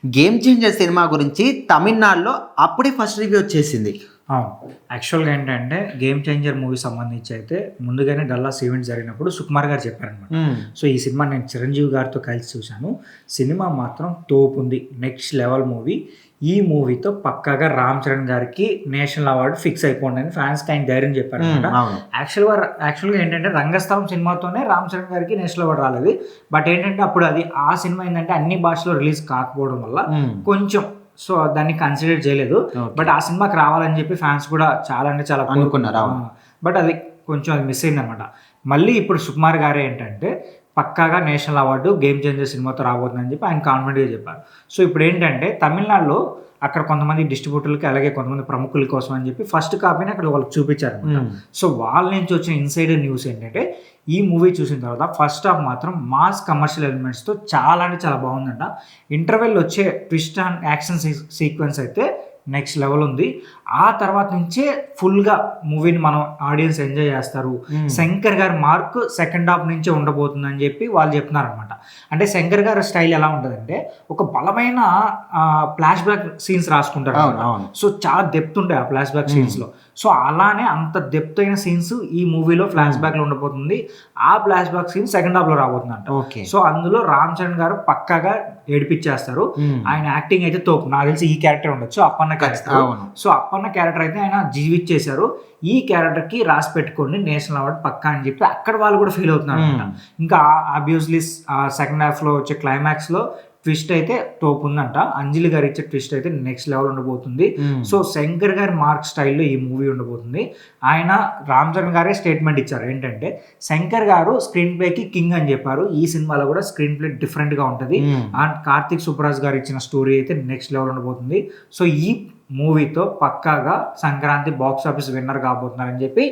Game changer cinema గురించి తమిళనాడులో అప్పుడే ఫస్ట్ రివ్యూ వచ్చేసింది. యాక్చువల్గా ఏంటంటే గేమ్ చేంజర్ మూవీ సంబంధించి అయితే ముందుగానే డల్లాస్ ఈవెంట్ జరిగినప్పుడు సుకుమార్ గారు చెప్పారనమాట. సో ఈ సినిమా నేను చిరంజీవి గారితో కలిసి చూశాను. సినిమా మాత్రం తోపు ఉంది, నెక్స్ట్ లెవెల్ మూవీ. ఈ మూవీతో పక్కాగా రామ్ చరణ్ గారికి నేషనల్ అవార్డు ఫిక్స్ అయిపోండి అని ఫ్యాన్స్కి ఆయన ధైర్యం చెప్పారు అనమాట. యాక్చువల్గా ఏంటంటే రంగస్థలం సినిమాతోనే రామ్ చరణ్ గారికి నేషనల్ అవార్డు రాలేదు. బట్ ఏంటంటే అప్పుడు అది ఆ సినిమా ఏంటంటే అన్ని భాషలో రిలీజ్ కాకపోవడం వల్ల కొంచెం సో దాన్ని కన్సిడర్ చేయలేదు. బట్ ఆ సినిమాకి రావాలని చెప్పి ఫ్యాన్స్ కూడా చాలా అంటే చాలా అనుకున్నారు. బట్ అది కొంచెం అది మిస్ అయింది అనమాట. మళ్ళీ ఇప్పుడు సుకుమార్ గారే ఏంటంటే పక్కాగా నేషనల్ అవార్డు గేమ్ చేంజర్ సినిమాతో రాబోతుందని చెప్పి ఆయన కాన్ఫిడెంట్గా చెప్పారు. సో ఇప్పుడు ఏంటంటే తమిళనాడులో అక్కడ కొంతమంది డిస్ట్రిబ్యూటర్లకి అలాగే కొంతమంది ప్రముఖుల కోసం అని చెప్పి ఫస్ట్ కాపీని అక్కడ వాళ్ళకి చూపించారు. సో వాళ్ళ నుంచి వచ్చిన ఇన్సైడర్ న్యూస్ ఏంటంటే ఈ మూవీ చూసిన తర్వాత ఫస్ట్ హాఫ్ మాత్రం మాస్ కమర్షియల్ ఎలిమెంట్స్తో చాలా అంటే చాలా బాగుందంట. ఇంటర్వెల్ వచ్చే ట్విస్ట్ అండ్ యాక్షన్ సీక్వెన్స్ అయితే నెక్స్ట్ లెవెల్ ఉంది. ఆ తర్వాత నుంచే ఫుల్గా మూవీని మనం ఆడియన్స్ ఎంజాయ్ చేస్తారు. శంకర్ గారి మార్క్ సెకండ్ హాఫ్ నుంచే ఉండబోతుంది అని చెప్పి వాళ్ళు చెప్తున్నారు అనమాట. అంటే శంకర్ గారి స్టైల్ ఎలా ఉంటుందంటే ఒక బలమైన ఫ్లాష్ బ్యాక్ సీన్స్ రాసుకుంటారు. సో చాలా డెప్త్ ఉంటాయి ఆ ఫ్లాష్ బ్యాక్ సీన్స్లో. సో అలానే అంత డెప్త్ అయిన సీన్స్ ఈ మూవీలో ఫ్లాష్ బ్యాక్లో ఉండబోతుంది. ఆ ఫ్లాష్ బ్యాక్ సీన్ సెకండ్ హాఫ్లో రాబోతుందంట. సో అందులో రామ్ చరణ్ గారు పక్కాగా ఏడిపించేస్తారు. ఆయన యాక్టింగ్ అయితే తోపు. నాకు తెలిసి ఈ క్యారెక్టర్ ఉండొచ్చు, Appanna character. So Appanna character అయితే ఆయన జీవించేశారు. ఈ క్యారెక్టర్కి రాసి పెట్టుకోండి నేషనల్ అవార్డు పక్కా అని చెప్పి అక్కడ వాళ్ళు కూడా ఫీల్ అవుతున్నారు అనమాట. ఇంకా ఆబ్వియస్లీ సెకండ్ హాఫ్లో వచ్చే క్లైమాక్స్లో ట్విస్ట్ అయితే తోపు ఉందంట. అంజలి గారు ఇచ్చే ట్విస్ట్ అయితే నెక్స్ట్ లెవెల్ ఉండబోతుంది. సో శంకర్ గారి మార్క్ స్టైల్లో ఈ మూవీ ఉండబోతుంది. ఆయన రామ్ చరణ్ గారే స్టేట్మెంట్ ఇచ్చారు ఏంటంటే శంకర్ గారు స్క్రీన్ ప్లేకి కింగ్ అని చెప్పారు. ఈ సినిమాలో కూడా స్క్రీన్ ప్లే డిఫరెంట్గా ఉంటుంది. అండ్ కార్తిక్ సుబ్బరాజ్ గారు ఇచ్చిన స్టోరీ అయితే నెక్స్ట్ లెవెల్ ఉండబోతుంది. సో ఈ మూవీతో పక్కాగా సంక్రాంతి బాక్స్ ఆఫీస్ విన్నర్ కాబోతున్నారని చెప్పి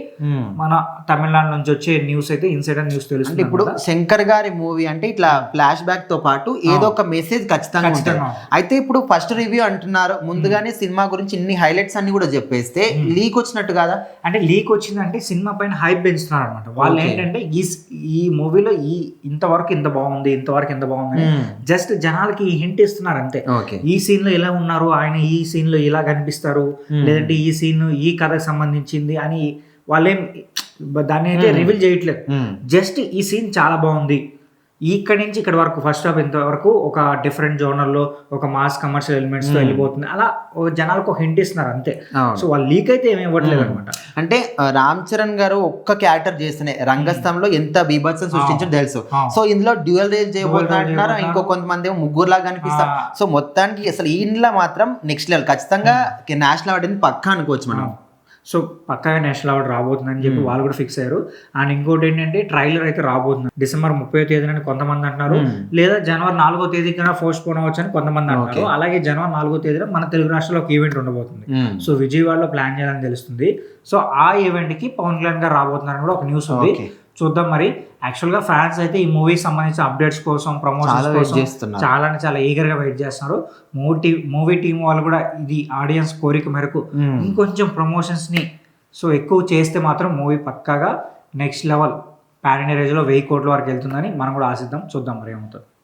మన తమిళనాడు నుంచి వచ్చే న్యూస్ అయితే ఇన్సైడర్ న్యూస్ తెలుస్తుంది. ఇప్పుడు శంకర్ గారి మూవీ అంటే ఇట్లా ఫ్లాష్ బ్యాక్ తో పాటు ఏదో ఒక మెసేజ్ ఖచ్చితంగా ఉంటుంది. అయితే ఇప్పుడు ఫస్ట్ రివ్యూ అంటున్నారు, ముందుగానే సినిమా గురించి ఇన్ని హైలైట్స్ అన్ని కూడా చెప్పేస్తే లీక్ వచ్చినట్టు కదా. అంటే లీక్ వచ్చిందంటే సినిమా పైన హైప్ పెంచుతున్నారు అనమాట. వాళ్ళు ఏంటంటే ఈ మూవీలో ఇంతవరకు ఇంత బాగుంది, ఇంతవరకు ఎంత బాగుంది, జస్ట్ జనాలకి హింట్ ఇస్తున్నారు అంతే. ఈ సీన్ లో ఇలా ఉన్నారు, ఆయన ఈ సీన్ లో ఇలా కనిపిస్తారు, లేదంటే ఈ సీన్ ఈ కథకు సంబంధించింది అని వాళ్ళేం దాన్ని అయితే రివీల్ చేయట్లేదు. జస్ట్ ఈ సీన్ చాలా బాగుంది, ఇక్కడి నుంచి ఇక్కడ వరకు ఫస్ట్ హాఫ్ ఇంతవరకు ఒక డిఫరెంట్ జోనర్లో ఒక మాస్ కమర్షియల్ ఎలిమెంట్స్తో వెళ్ళిపోతుంది, అలా జనాలకు హింట్ ఇస్తున్నారు అంతే. సో వాళ్ళు లీక్ అయితే ఏమి ఇవ్వట్లేదు అనమాట. అంటే రామ్ చరణ్ గారు ఒక్క క్యారెక్టర్ చేస్తేనే రంగస్థలంలో ఎంత బీభత్సం సృష్టించడం తెలుసు. సో ఇందులో డ్యూయల్ రేంజ్ చేయబోతున్నారు, ఇంకో కొంతమంది ఏమో ముగ్గురులాగా కనిపిస్తారు. సో మొత్తానికి అసలు ఇంట్లో మాత్రం నెక్స్ట్ లెవెల్ ఖచ్చితంగా నేషనల్ అవార్డు పక్కా అనుకోవచ్చు మనం. సో పక్కాగా నేషనల్ అవార్డు రాబోతుందని చెప్పి వాళ్ళు కూడా ఫిక్స్ అయ్యారు. అండ్ ఇంకోటి ఏంటంటే ట్రైలర్ అయితే రాబోతుంది డిసెంబర్ 30వ తేదీన కొంతమంది అంటున్నారు, లేదా జనవరి 4వ తేదీకైనా పోస్ట్ పోన్ అవ్వచ్చు అని కొంతమంది అంటున్నారు. అలాగే జనవరి 4వ తేదీన మన తెలుగు రాష్ట్రాల్లో ఒక ఈవెంట్ ఉండబోతుంది. సో విజయవాడలో ప్లాన్ చేయాలని తెలుస్తుంది. సో ఆ ఈవెంట్ కి పవన్ కళ్యాణ్ గారు రాబోతున్నారని కూడా ఒక న్యూస్ ఉంది. చూద్దాం మరి. యాక్చువల్గా ఫ్యాన్స్ అయితే ఈ మూవీకి సంబంధించిన అప్డేట్స్ కోసం, ప్రమోషన్స్ కోసం చాలా అంటే చాలా ఈగర్గా వెయిట్ చేస్తున్నారు. మూవీ టీం వాళ్ళు కూడా ఇది ఆడియన్స్ కోరిక మేరకు ఇంకొంచెం ప్రమోషన్స్ని సో ఎక్కువ చేస్తే మాత్రం మూవీ పక్కాగా నెక్స్ట్ లెవెల్ పాన్ ఇండియా రేంజ్లో 1000 కోట్ల వరకు వెళ్తుందని మనం కూడా ఆశిద్దాం. చూద్దాం మరి ఏమవుతుంది.